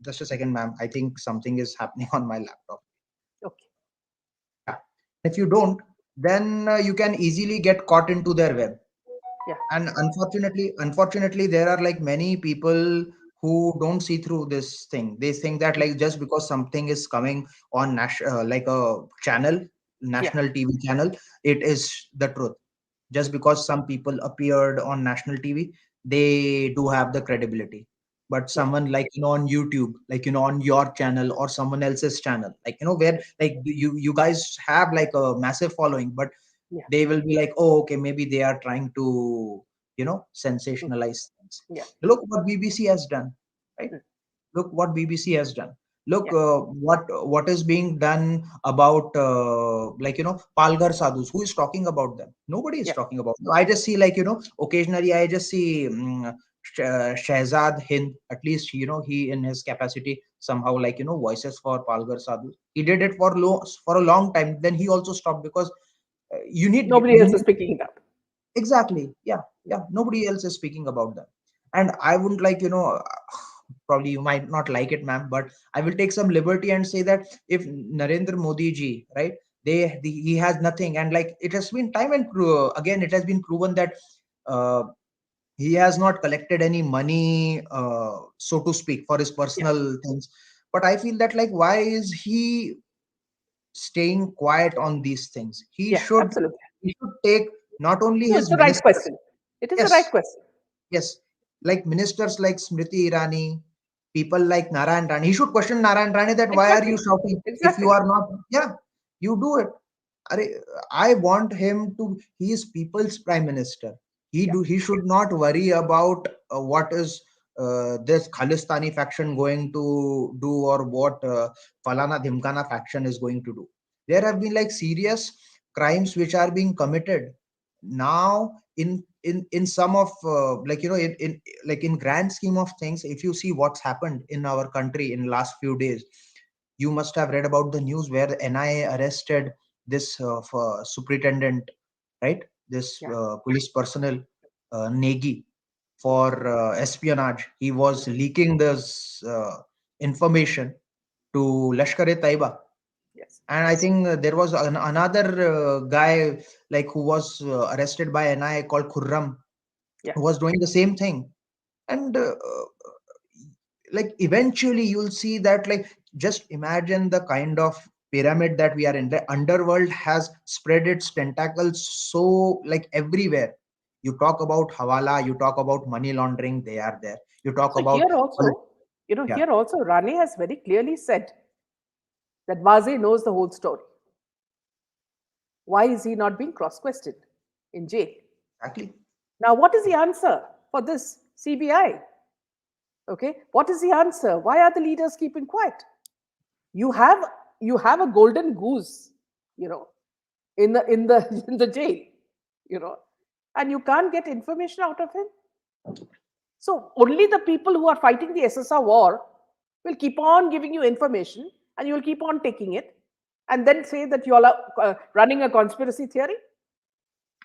just a second, ma'am. I think something is happening on my laptop. Okay. Yeah. If you don't, then you can easily get caught into their web. Yeah. And unfortunately, there are like many people who don't see through this thing. They think that like just because something is coming on like a channel, Yeah. national TV channel, it is the truth. Just because some people appeared on national TV, they do have the credibility. But Yeah. someone like on YouTube, like on your channel or someone else's channel, like where like you guys have like a massive following, but Yeah. they will be like, oh, okay, maybe they are trying to Mm. sensationalize things. Yeah. Look what BBC has done, right? Mm. Look what BBC has done. Look Yeah. what is being done about Palgar Sadhus. Who is talking about them? Nobody is Yeah. talking about them. I just see like occasionally I just see Shehzad Hind. At least he in his capacity somehow like voices for Palgar Sadhus. He did it for a long time. Then he also stopped because you need Nobody you else is need picking it up. exactly, yeah, yeah, nobody else is speaking about them. And I wouldn't like probably you might not like it, ma'am, but I will take some liberty and say that if Narendra Modi ji, right, he has nothing, and like it has been time and again it has been proven that uh, he has not collected any money, so to speak, for his Yeah. personal things. But I feel that like why is he staying quiet on these things? he Yeah. should Absolutely. he should take not only No, it's his the right ministers. question. It is the right Yes, question. yes, like ministers like Smriti Irani, people like Narayan Rane. He should question Narayan Rane that why are you Exactly. shouting if you Exactly. are not? Yeah, you do it. I want him to. He is people's prime minister. Yeah. He should not worry about what is this Khalistani faction going to do or what Falana Dhimkana faction is going to do. There have been like serious crimes which are being committed now in some of in like in grand scheme of things. If you see what's happened in our country in last few days, you must have read about the news where the NIA arrested this superintendent, right? This Yeah. police personnel, Negi, for espionage. He was leaking this information to Lashkar-e-Taiba. Yes. And I think there was another guy like who was arrested by NIA called Khurram, Yeah. who was doing the same thing. And like eventually you'll see that like just imagine the kind of pyramid that we are in. The underworld has spread its tentacles so like everywhere. You talk about hawala, you talk about money laundering, they are there. You talk So about here also, yeah, here also, Rane has very clearly said that Vaze knows the whole story. Why is he not being cross-questioned in jail? exactly. Now, what is the answer for this CBI? Okay, what is the answer? Why are the leaders keeping quiet? You have you have a golden goose, you know, in the in the jail, you know, and you can't get information out of him. So only the people who are fighting the SSR war will keep on giving you information, and you will keep on taking it, and then say that you all are running a conspiracy theory.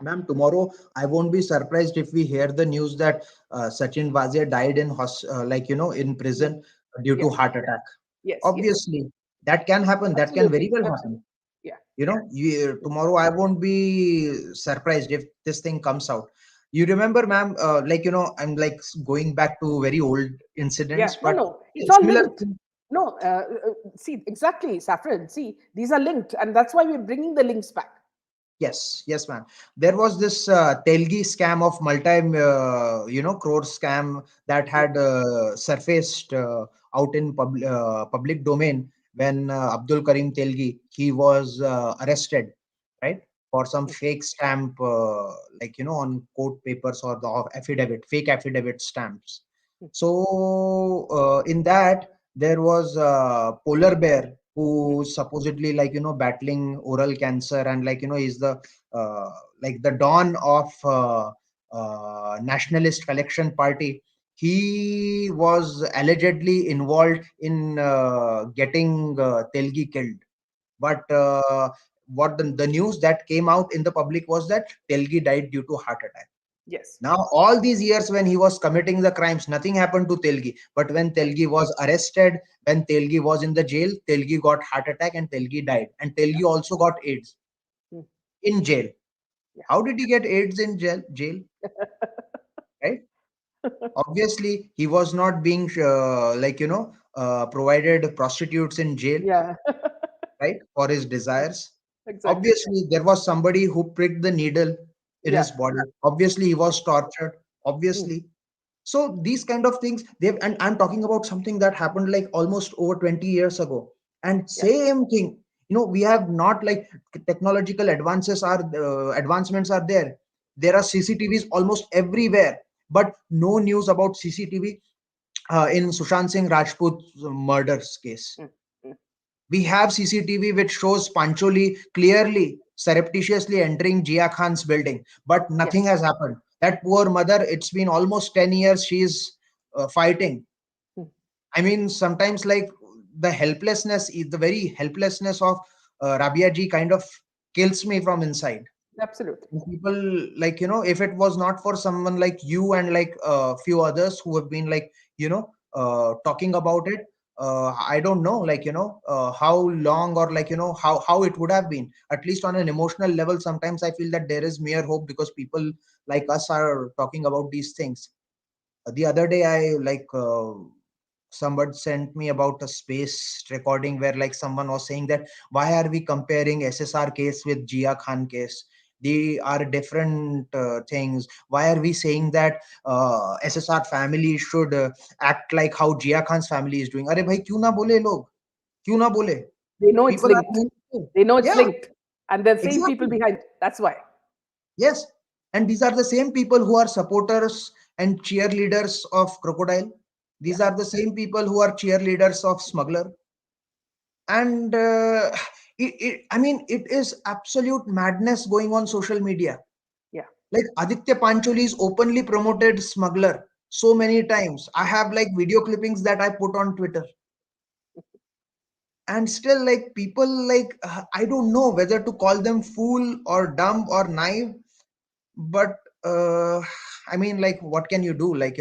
Ma'am, tomorrow I won't be surprised if we hear the news that Sachin Vazia died in in Yes, prison due to yes, heart attack. yes, yes. Obviously, that can happen. That can very Absolutely, well happen. absolutely. Yeah, Tomorrow I won't be surprised if this thing comes out. You remember, ma'am, I'm like going back to very old yeah. incidents, No, but no, it's all similar linked. thing. No, see, exactly, Saffron. See, these are linked, and that's why we're bringing the links back. Yes, yes, ma'am. There was this Telgi scam of crore scam that Yeah, had surfaced out in public domain when Abdul Karim Telgi he was arrested, right, for some mm, fake stamp, on court papers or the affidavit, fake affidavit stamps. mm, So in that there was a polar bear mm, who supposedly battling oral cancer, and is the like the dawn of nationalist collection party. He was allegedly involved in getting Telgi killed. But what the news that came out in the public was that Telgi died due to heart attack. Yes. Now, all these years when he was committing the crimes, nothing happened to Telgi. But when Yeah. Telgi was arrested, when Telgi was in the jail, Telgi got heart attack and Telgi died. And Telgi also got AIDS Mm. in jail. Yeah. How did he get AIDS in jail? Right? Obviously, he was not being provided prostitutes in jail, Yeah. right, for his desires. Exactly. Obviously, there was somebody who pricked the needle in Yeah. his body. Obviously, he Yeah. was tortured. Mm. Obviously, so these kind of things they've, and I'm talking about something that happened like almost over 20 years ago. And Yeah. same thing, we have not like technological advancements are there. There are CCTVs almost everywhere, but no news about CCTV in Sushant Singh Rajput's murders case. Mm. Mm. We have CCTV which shows Pancholi clearly, surreptitiously entering Jia Khan's building, but nothing Yes. has happened. That poor mother, it's been almost 10 years she's fighting. Mm. I mean, sometimes like the very helplessness of Rabia ji kind of kills me from inside. Absolutely. And people, like, if it was not for someone like you and like a few others who have been like, talking about it, I don't know, like, how long or like, how it would have been. At least on an emotional level, sometimes I feel that there is mere hope because people like us are talking about these things. The other day, I like somebody sent me about a space recording where like someone was saying that why are we comparing SSR case with Jia Khan case? They are different things. Why are we saying that SSR family should act like how Jia Khan's family is doing? अरे भाई क्यों ना बोले लोग? क्यों ना बोले? They know it's People are linked. going to. They know it's Yeah, linked. And the same people exactly. behind. That's why. Yes. And these are the same people who are supporters and cheerleaders of Crocodile. Yeah. These are the same people who are cheerleaders of Smuggler. And I mean, it is absolute madness going on social media. Yeah. Like Aditya Pancholi's openly promoted Smuggler so many times. I have like video clippings that I put on Twitter. And still, like people, like I don't know whether to call them fool or dumb or naive, but I mean, like what can you do? Like,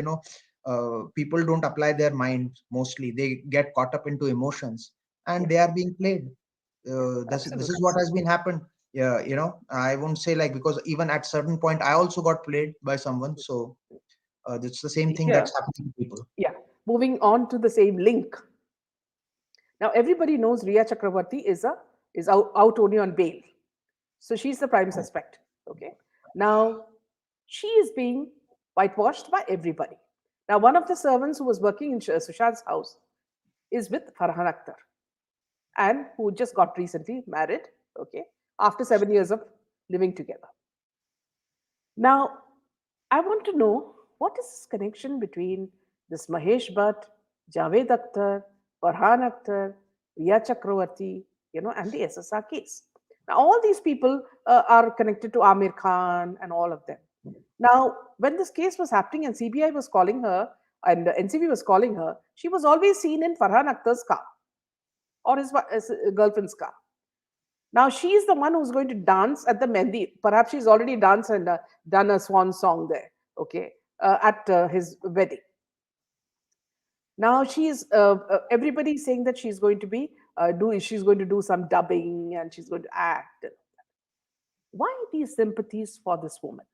people don't apply their mind mostly. They get caught up into emotions and Yeah. they are being played. Yeah. This is Absolutely. what has been happened. Yeah, I won't say like, because even at certain point I also got played by someone. So it's the same See thing here. that's happening to people. Yeah. Moving on to the same link. Now everybody knows Riya Chakravarti is out only on bail. So she's the prime suspect. Okay. Now she is being whitewashed by everybody. Now one of the servants who was working in Sushant's house is with Farhan Akhtar and who just got recently married. Okay. After 7 years of living together. Now I want to know what is this connection between this Mahesh Bhatt, Javed Akhtar, Farhan Akhtar, Riya Chakravarti, and the SSR case. Now, all these people are connected to Amir Khan and all of them. Now, when this case was happening and CBI was calling her and NCB was calling her, she was always seen in Farhan Akhtar's car or his girlfriend's car. Now she is the one who's going to dance at the Mehndi. Perhaps she's already danced and done a swan song there, okay, at his wedding. Now she's everybody's saying that she's going to do some dubbing and she's going to act. Why these sympathies for this woman?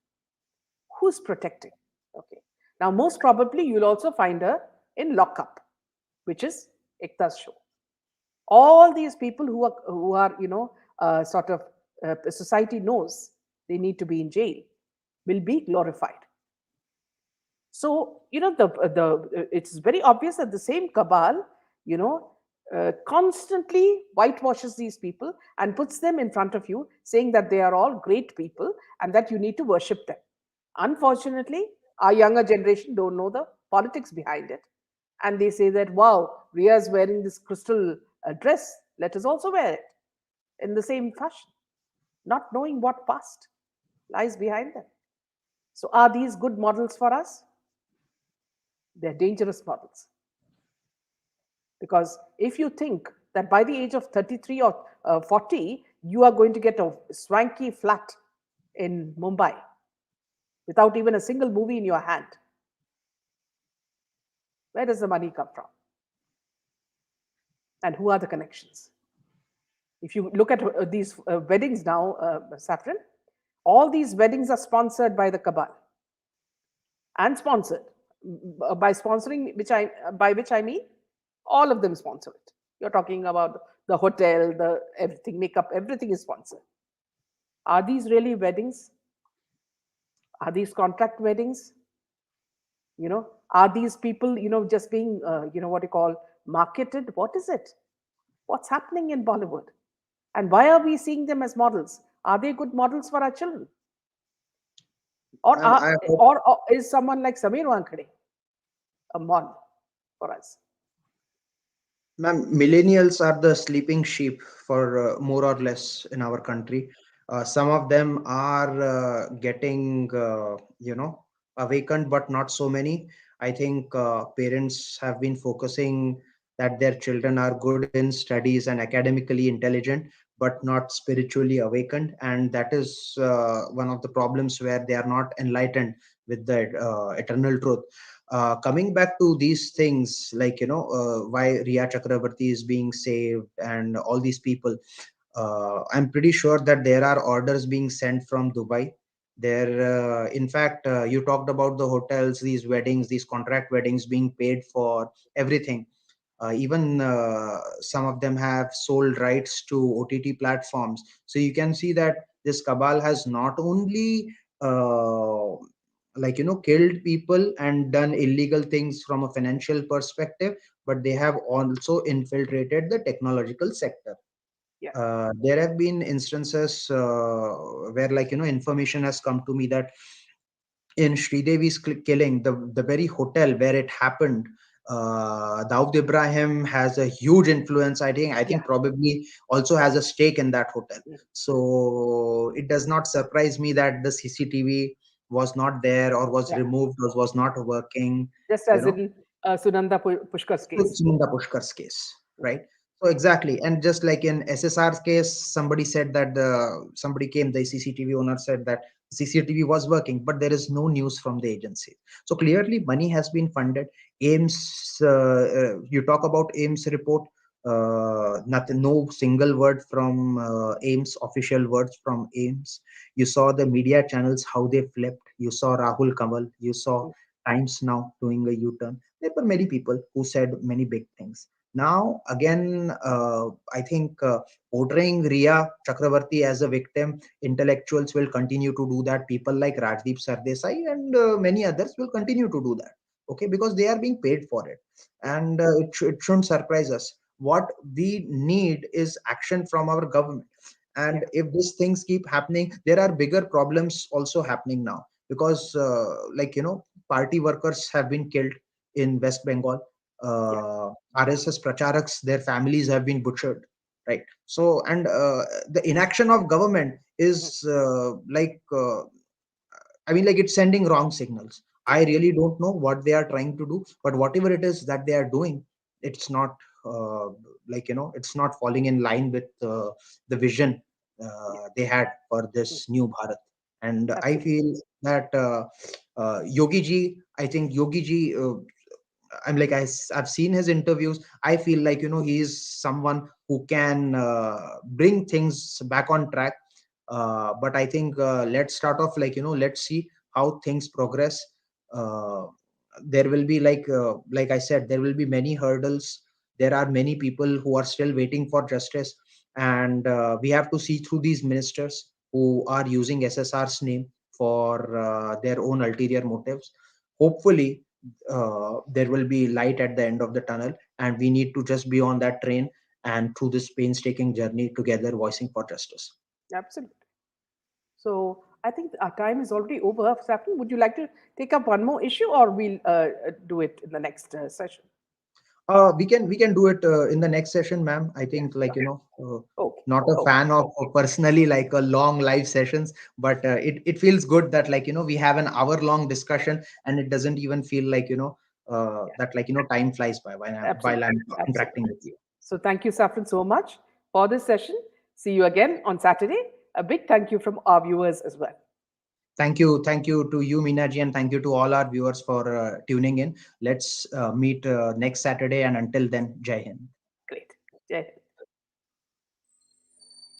Who's protecting? Okay. Now most probably you'll also find her in lockup, which is Ekta's show. All these people who are sort of society knows they need to be in jail will be glorified. So the it's very obvious that the same cabal you know constantly whitewashes these people and puts them in front of you saying that they are all great people and that you need to worship them. Unfortunately, our younger generation don't know the politics behind it, and they say that, wow, Ria is wearing this crystal dress, let us also wear it in the same fashion, not knowing what past lies behind them. So are these good models for us? They're dangerous models. Because if you think that by the age of 33 or 40, you are going to get a swanky flat in Mumbai without even a single movie in your hand, where does the money come from? And who are the connections? If you look at these weddings now, Saffron, all these weddings are sponsored by the cabal and sponsored. By sponsoring, by which I mean, all of them sponsor it. You're talking about the hotel, the everything, makeup, everything is sponsored. Are these really weddings? Are these contract weddings? Are these people, just being, what you call marketed? What is it? What's happening in Bollywood? And why are we seeing them as models? Are they good models for our children? Or, Ma'am, I hope, or is someone like Samir Wankhede a model for us? ma'am, millennials are the sleeping sheep for more or less in our country. Some of them are getting, awakened, but not so many. I think parents have been focusing that their children are good in studies and academically intelligent, but not spiritually awakened. And that is one of the problems where they are not enlightened with the eternal truth. Coming back to these things, like, why Riya Chakrabarti is being saved and all these people, I'm pretty sure that there are orders being sent from Dubai. There, in fact, you talked about the hotels, these weddings, these contract weddings being paid for, everything. Even some of them have sold rights to OTT platforms. So you can see that this cabal has not only killed people and done illegal things from a financial perspective, but they have also infiltrated the technological sector. Yeah, There have been instances where, information has come to me that in Sridevi's killing, the very hotel where it happened, Dawood Ibrahim has a huge influence. I think yeah, probably also has a stake in that hotel. yeah, So it does not surprise me that the CCTV was not there or was yeah. removed or was not working. Just You as know, in Sunanda Pushkar's case. Sumita Pushkar's case, Yeah, right? So exactly, and just like in SSR's case, somebody said that the CCTV owner said that CCTV was working, but there is no news from the agency. So clearly, money has been funded. Ames, you talk about Ames report. Nothing, no single word from Ames, official words from Ames. You saw the media channels how they flipped. You saw Rahul Kamal. You saw Times Now doing a U-turn. There were many people who said many big things. Now, again, I think portraying Riya Chakravarti as a victim, intellectuals will continue to do that. People like Rajdeep Sardesai and many others will continue to do that. Okay, because they are being paid for it. yeah, And it shouldn't surprise us. What we need is action from our government. yeah, And if these things keep happening, there are bigger problems also happening now, because party workers have been killed in West Bengal. yeah. RSS pracharaks, their families have been butchered, right? So, and the inaction of government Mhm. is like it's sending wrong signals. Yeah, I really don't know what they are trying to do, but whatever it is that they are doing, it's not it's not falling in line with the vision yeah, they had for mm, this new Bharat. And I absolutely. feel that Yogi ji, I think Yogi ji, I've seen his interviews. I feel like he is someone who can bring things back on track. But I think let's start off, let's see how things progress. Uh, there will be, like I said, there will be many hurdles. There are many people who are still waiting for justice, and we have to see through these ministers who are using SSR's name for their own ulterior motives. Hopefully there will be light at the end of the tunnel, and we need to just be on that train and through this painstaking journey together, voicing for justice. Absolutely. So I think our time is already over. Saffron, would you like to take up one more issue, or we'll do it in the next session? We can do it in the next session, ma'am. I Yeah, think, like, okay, not a okay, fan of personally like a long live sessions, but it feels good that, like, we have an hour long discussion, and it doesn't even feel like, yeah, that, like, time flies by while absolutely, I'm interacting absolutely. with you. So thank you, Saffron, so much for this session. See you again on Saturday. A big thank you from our viewers as well. Thank you to you, Minaji, and thank you to all our viewers for tuning in. Let's meet next Saturday, and until then, Jai Hind. Great. Jai Hind.